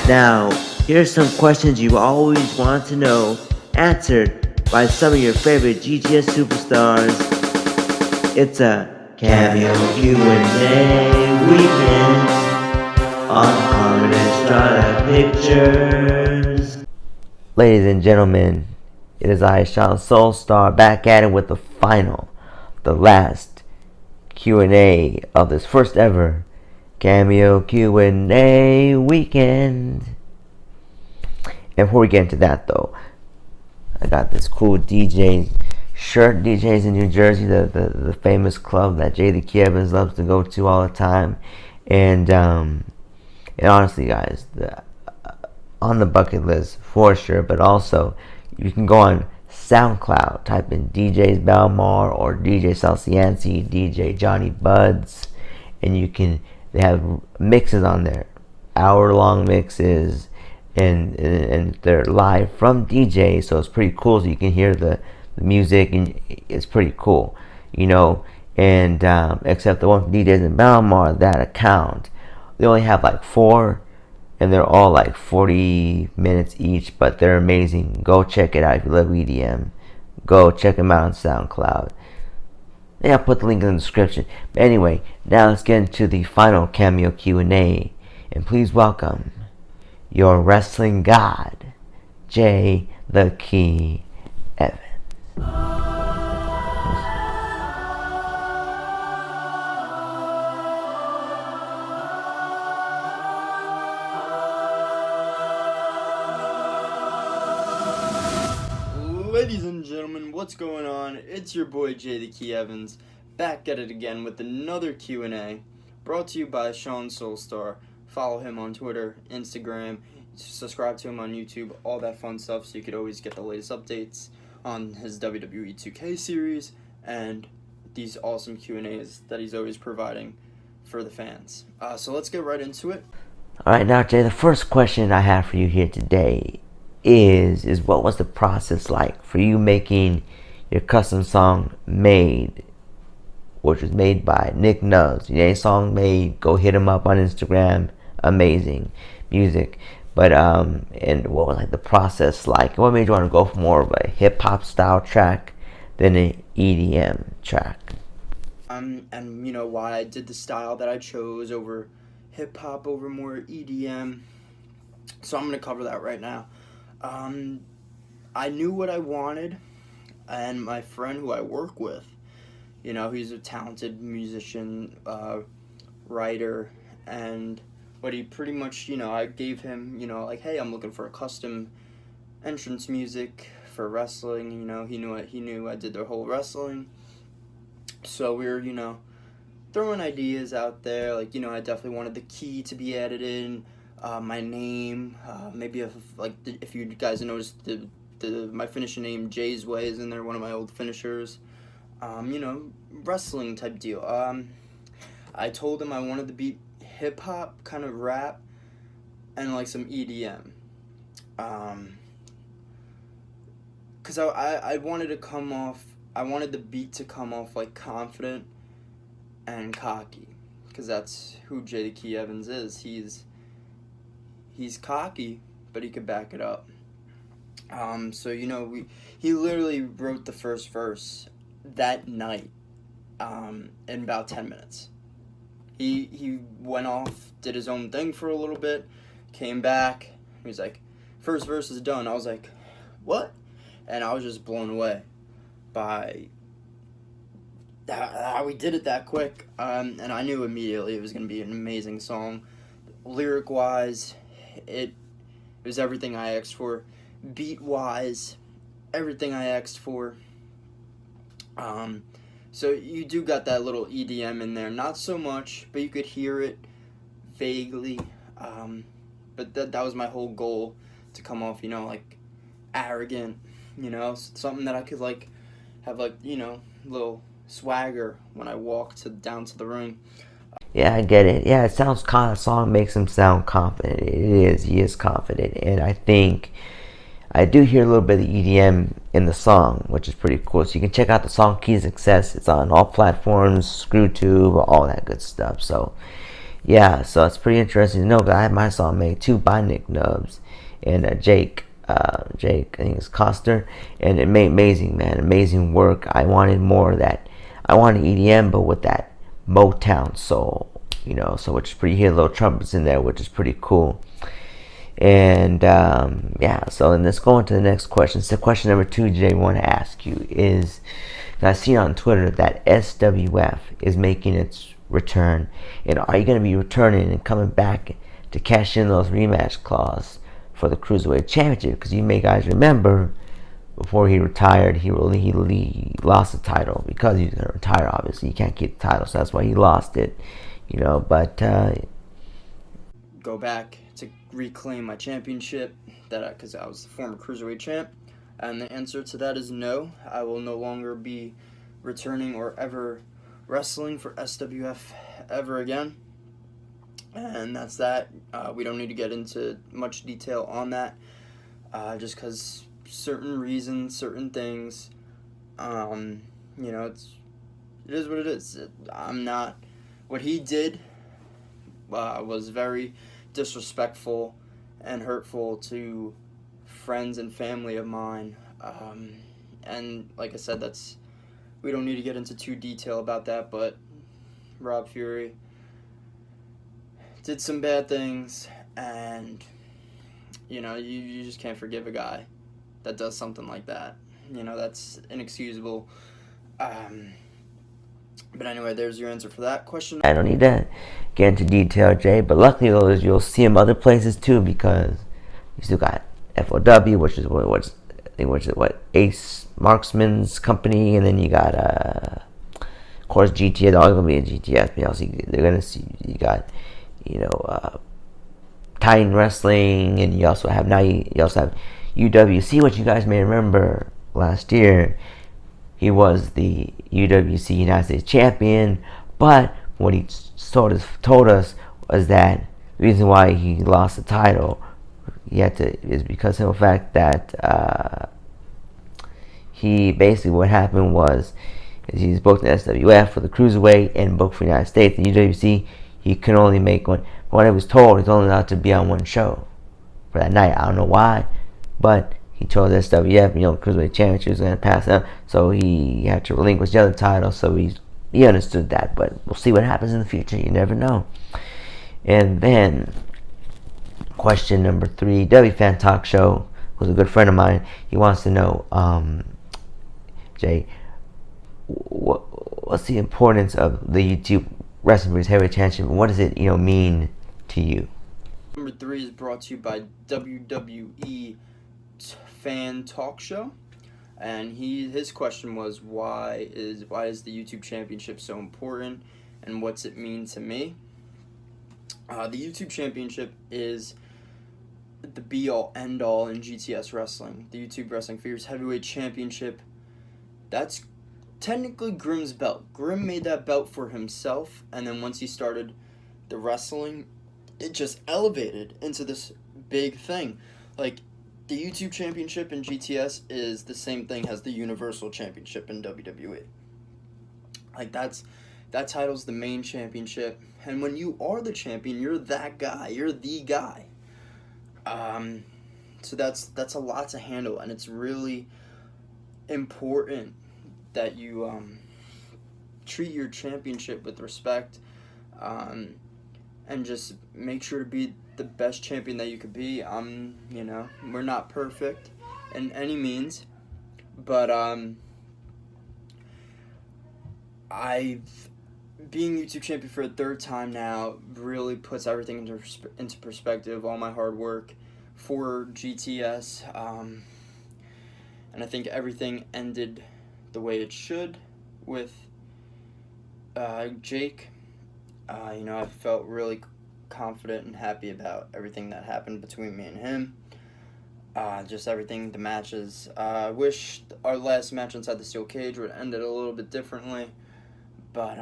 Now, here's some questions you always want to know, answered by some of your favorite GTS superstars. It's a Cameo Q&A weekend on Carmen Estrada Pictures. Ladies and gentlemen, it is I, Sean Soulstar, back at it with the last Q&A of this first ever Cameo Q&A weekend. And before we get into that though, I got this cool DJ shirt. DJs in New Jersey, the famous club that Jay the Key Evans loves to go to all the time. And honestly guys, on the bucket list for sure, but also you can go on SoundCloud, type in DJ's Belmar or DJ Salcianci, DJ Johnny Buds, and they have mixes on there, hour-long mixes, and they're live from DJs, so it's pretty cool. So you can hear the music, and it's pretty cool, And except the one from DJs in Belmar, that account, they only have like 4. And they're all like 40 minutes each, but they're amazing. Go check it out if you love EDM. Go check them out on SoundCloud. Yeah, I'll put the link in the description. But anyway, now let's get into the final Cameo Q&A. And please welcome your wrestling god, Jay the Key Evans. Ladies and gentlemen, what's going on? It's your boy Jay the Key Evans, back at it again with another Q&A, brought to you by Sean Soulstar. Follow him on Twitter, Instagram, subscribe to him on YouTube, all that fun stuff, so you could always get the latest updates on his WWE 2K series and these awesome Q&As that he's always providing for the fans. So let's get right into it. Alright, now Jay, the first question I have for you here today is what was the process like for you making your custom song Made, which was made by Nick Nuz. Your song Made, go hit him up on Instagram. Amazing music. But and what was like the process like? What made you want to go for more of a hip hop style track than an EDM track? And why I did the style that I chose over hip hop, over more EDM. So I'm gonna cover that right now. I knew what I wanted, and my friend who I work with, he's a talented musician, writer, and what he pretty much, I gave him, hey, I'm looking for a custom entrance music for wrestling. He knew I did the whole wrestling, so we were, throwing ideas out there. I definitely wanted the key to be added in. My name, maybe if you guys noticed my finisher name Jay's Way is in there, one of my old finishers. Wrestling type deal. I told him I wanted to be hip hop, kind of rap, and some EDM. Cause I wanted I wanted the beat to come off confident and cocky, cause that's who Jay the Key Evans is. He's cocky, but he could back it up. So he literally wrote the first verse that night, in about 10 minutes. He went off, did his own thing for a little bit, came back. He was like, "First verse is done." I was like, "What?" And I was just blown away by how we did it that quick. And I knew immediately it was gonna be an amazing song, lyric wise. It was everything I asked for. Beat-wise, everything I asked for. So you do got that little EDM in there. Not so much, but you could hear it vaguely. But that was my whole goal, to come off, arrogant, something that I could, have, little swagger when I walk down to the ring. Yeah, I get it. Yeah, it sounds kind of, song makes him sound confident. He is confident. And I think I do hear a little bit of EDM in the song, which is pretty cool. So you can check out the song Key to Success. It's on all platforms, ScrewTube, all that good stuff. So yeah, so it's pretty interesting to know that I had my song made too by Nick Nubs and Jake. Jake, I think it's Coster, and it made amazing, man, amazing work. I wanted more of that. I wanted EDM, but with that Motown soul, so which is pretty. You hear little trumpets in there, which is pretty cool. And yeah, so and let's go into the next question. So question number 2 today I want to ask you is, I see on Twitter that SWF is making its return. And are you going to be returning and coming back to cash in those rematch clause for the Cruiserweight Championship? Because you may guys remember, before he retired, he lost the title because he was going to retire. Obviously, you can't keep the title, so that's why he lost it. But Go back to reclaim my championship because I was the former cruiserweight champ, and the answer to that is no. I will no longer be returning or ever wrestling for SWF ever again, and that's that. We don't need to get into much detail on that, just because certain reasons, certain things, it is what it is. I'm not. What he did was very disrespectful and hurtful to friends and family of mine. And like I said, we don't need to get into too detail about that, but Rob Fury did some bad things, and you just can't forgive a guy that does something like that. That's inexcusable. But anyway, there's your answer for that question. I don't need to get into detail, Jay, but luckily though is you'll see him other places too, because you still got FOW, which is what Ace Marksman's company, and then you got of course GTS. They're all gonna be in GTS, but also they're gonna see you got Titan Wrestling, and you also have UWC, which you guys may remember last year. He was the UWC United States champion, but what he told us was that the reason why he lost the title is because of the fact that he basically, what happened was, is he's booked in SWF for the Cruiserweight and booked for the United States. The UWC, he could only make one. What I was told, he's only allowed to be on one show for that night. I don't know why, but he chose SWF, Cruiserweight Championship was going to pass up, so he had to relinquish the other title, so he understood that, but we'll see what happens in the future. You never know. And then, question number 3, W Fan Talk Show, who's a good friend of mine, he wants to know, Jay, what's the importance of the YouTube Wrestling Breeze Heavyweight Championship, and what does it, mean to you? Number 3 is brought to you by WWE Fan Talk Show, and his question was, why is the YouTube Championship so important, and what's it mean to me? The YouTube Championship is the be-all, end-all in GTS Wrestling. The YouTube Wrestling Figures Heavyweight Championship, that's technically Grimm's belt. Grimm made that belt for himself, and then once he started the wrestling, it just elevated into this big thing. Like, the YouTube Championship in GTS is the same thing as the Universal Championship in WWE. Like, that title's the main championship, and when you are the champion, you're that guy. You're the guy. So that's a lot to handle, and it's really important that you treat your championship with respect, and just make sure to be the best champion that you could be. We're not perfect in any means, but being YouTube champion for a 3rd time now really puts everything into perspective. All my hard work for GTS, and I think everything ended the way it should with Jake. I felt really confident and happy about everything that happened between me and him. Just everything, the matches. I wish our last match inside the steel cage would have ended a little bit differently, but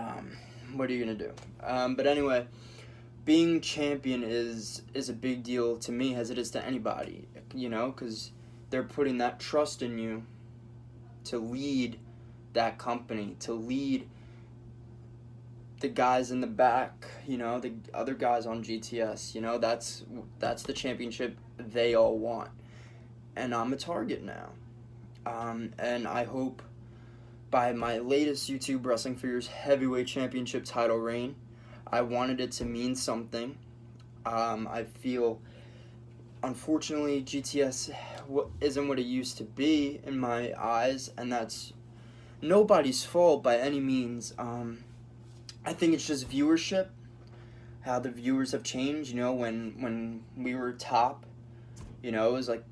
what are you going to do? But anyway, being champion is a big deal to me, as it is to anybody, because they're putting that trust in you to lead that company, to lead the guys in the back, the other guys on GTS, that's the championship they all want. And I'm a target now. And I hope by my latest YouTube Wrestling Figures Heavyweight Championship title reign, I wanted it to mean something. I feel, unfortunately, GTS isn't what it used to be in my eyes, and that's nobody's fault by any means. I think it's just viewership, how the viewers have changed. When we were top, it was like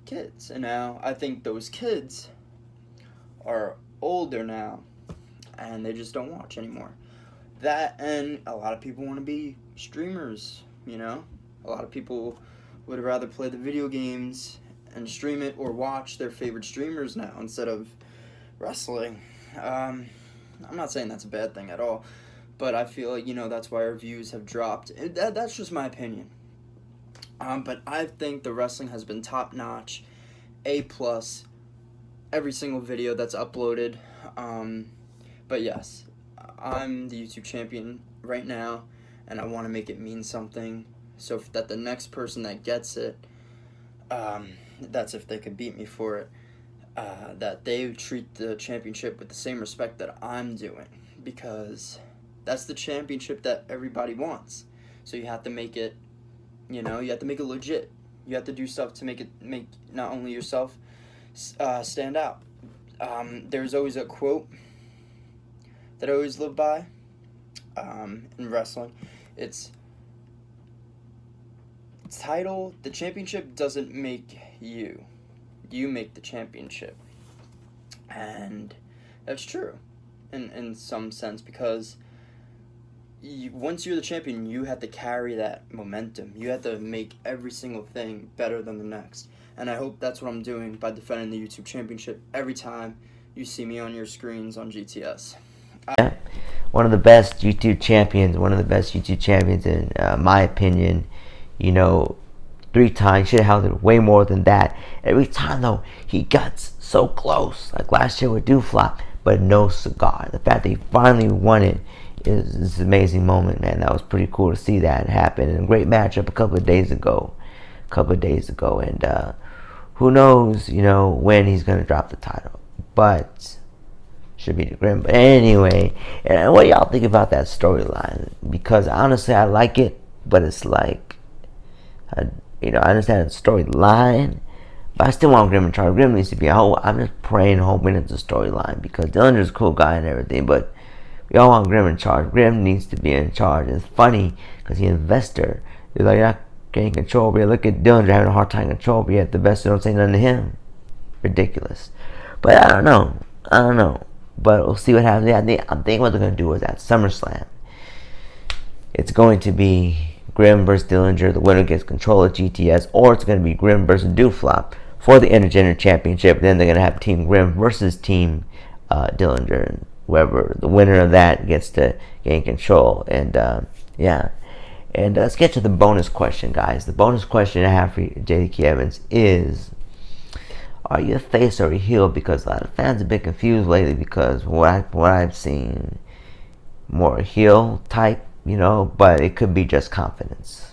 kids, and now I think those kids are older now, and they just don't watch anymore. That, and a lot of people want to be streamers. A lot of people would rather play the video games and stream it or watch their favorite streamers now instead of wrestling. I'm not saying that's a bad thing at all, but I feel like, that's why our views have dropped. That's just my opinion. But I think the wrestling has been top notch, A+, every single video that's uploaded. But yes, I'm the YouTube champion right now, and I want to make it mean something, so that the next person that gets it, that's if they could beat me for it, that they treat the championship with the same respect that I'm doing, because that's the championship that everybody wants. So you have to make it, you have to make it legit. You have to do stuff to make not only yourself stand out. There's always a quote that I always live by in wrestling. It's title, the championship doesn't make you. You make the championship. And that's true in some sense, because once you're the champion, you have to carry that momentum. You have to make every single thing better than the next. And I hope that's what I'm doing by defending the YouTube championship every time you see me on your screens on GTS. One of the best YouTube champions, in my opinion. 3 times. Should have held it way more than that. Every time, though, he got so close. Like last year with Dooflop, but no cigar. The fact that he finally won it is an amazing moment, man. That was pretty cool to see that happen. And a great matchup a couple of days ago. And who knows, when he's going to drop the title. But should be the Grim. But anyway, and what y'all think about that storyline? Because honestly, I like it, but it's like, I understand the storyline, but I still want Grim in charge. Grim needs to be. I'm just praying, hoping it's a storyline, because Dillinger's a cool guy and everything, but we all want Grim in charge. Grim needs to be in charge. And it's funny because he's an investor. He's like, you're not getting control, but look at Dillinger having a hard time control, but yet the investor don't say nothing to him. Ridiculous. But I don't know. But we'll see what happens. I'm thinking what they're going to do is at SummerSlam, it's going to be Grim versus Dillinger. The winner gets control of GTS, or it's going to be Grim versus Dooflop for the Intergender Championship. Then they're going to have Team Grim versus Team Dillinger, and whoever the winner of that gets to gain control. And and let's get to the bonus question, guys. The bonus question I have for you, JDK Evans, is: are you a face or a heel? Because a lot of fans have been confused lately, because what I've seen, more heel type, but it could be just confidence.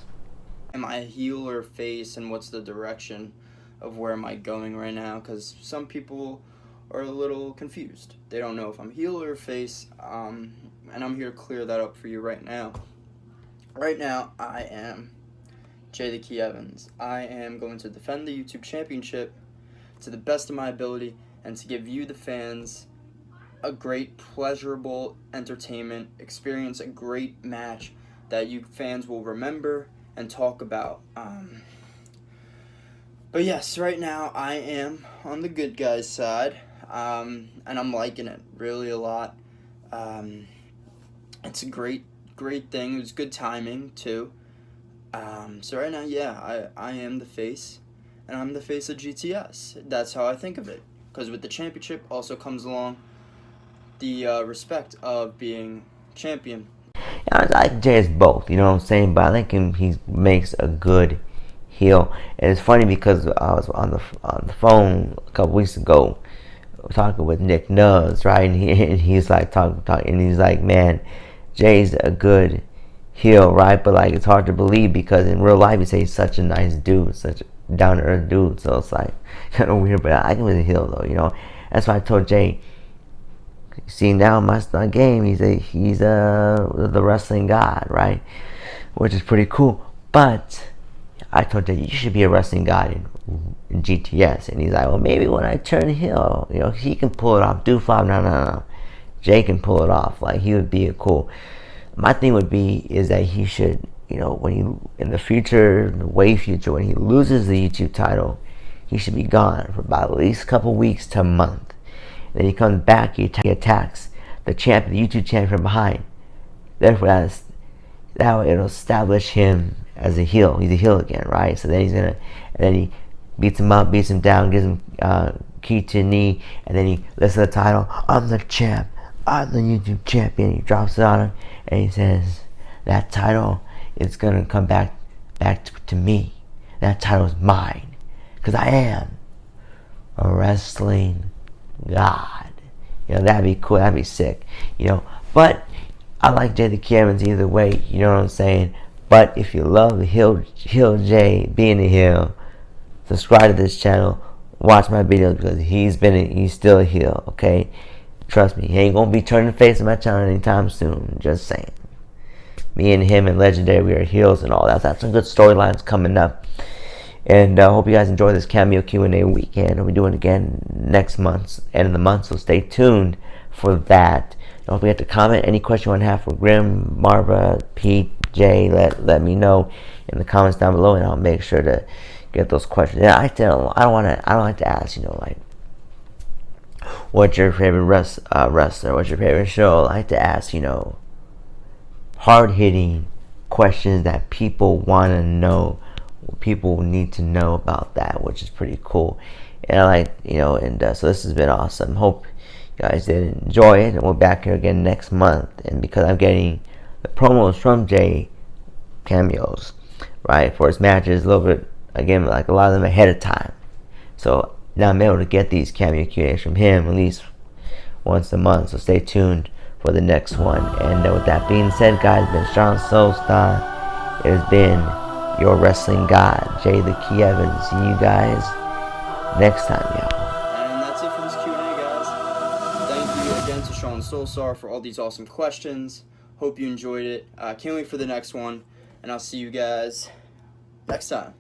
Am I a heel or face, and what's the direction of where am I going right now? Because some people are a little confused. They don't know if I'm heel or face, and I'm here to clear that up for you right now. Right now, I am Jay the Key Evans. I am going to defend the YouTube Championship to the best of my ability, and to give you, the fans, a great, pleasurable entertainment experience, a great match that you fans will remember and talk about. But yes, right now I am on the good guys' side, and I'm liking it really a lot. It's a great thing. It was good timing too. So right now, I am the face, and I'm the face of GTS. That's how I think of it. Because with the championship also comes along the respect of being champion. I like Jay as both, you know what I'm saying? But I think he makes a good heel. And it's funny because I was on the phone a couple weeks ago talking with Nick Nuzz, right? And he's like talking, and he's like, man, Jay's a good heel, right? But like it's hard to believe because in real life he's such a nice dude, such a down to earth dude. So it's like kind of weird. But I think he's a heel though, you know. That's why I told Jay. See now in my game, he's the wrestling god, right? Which is pretty cool. But I told Jay you should be a wrestling god in GTS, and he's like, well, maybe when I turn heel, you know, he can pull it off. Doof, no. Jay can pull it off. Like he would be a cool. My thing would be is that he should, you know, when he in the future, the way future, when he loses the YouTube title, he should be gone for about at least a couple weeks to a month. And then he comes back, he attacks the champion, the YouTube champion from behind. Therefore, that way it'll establish him as a heel. He's a heel again, right? So then and then he beats him up, beats him down, gives him key to the knee, and then he lifts the title. I'm the champ. I'm the YouTube champion. He drops it on him, and he says, that title is gonna come back to me. That title is mine, because I am a wrestling god. You know, that'd be cool. That'd be sick. You know, but I like Jay the Key Evans either way. You know what I'm saying? But if you love heel Jay being a heel, subscribe to this channel. Watch my videos because he's still a heel. Okay. Trust me, he ain't gonna be turning face on my channel anytime soon. Just saying. Me and him and Legendary, we are heels and all that. That's some good storylines coming up. And I hope you guys enjoy this Cameo Q&A weekend. We'll be doing it again next month, end of the month, so stay tuned for that. Don't forget to comment any question you want to have for Grim, Marva, Pete, Jay. Let me know in the comments down below, and I'll make sure to get those questions. Yeah, I don't like to ask, you know, like, what's your favorite wrestler? What's your favorite show? I like to ask, you know, hard-hitting questions that people want to know. People need to know about that, which is pretty cool. And I like, you know, and so this has been awesome. Hope you guys did enjoy it. And we're back here again next month. And because I'm getting the promos from Jay, cameos, right, for his matches, a little bit, again, like a lot of them ahead of time. So now I'm able to get these cameo Q&As from him at least once a month. So stay tuned for the next one. And with that being said, guys, it's been Sean Soulstar. It has been your wrestling god, Jay the Key Evans. See you guys next time, y'all. And that's it for this Q&A, guys. Thank you again to Sean Soulstar for all these awesome questions. Hope you enjoyed it. Can't wait for the next one. And I'll see you guys next time.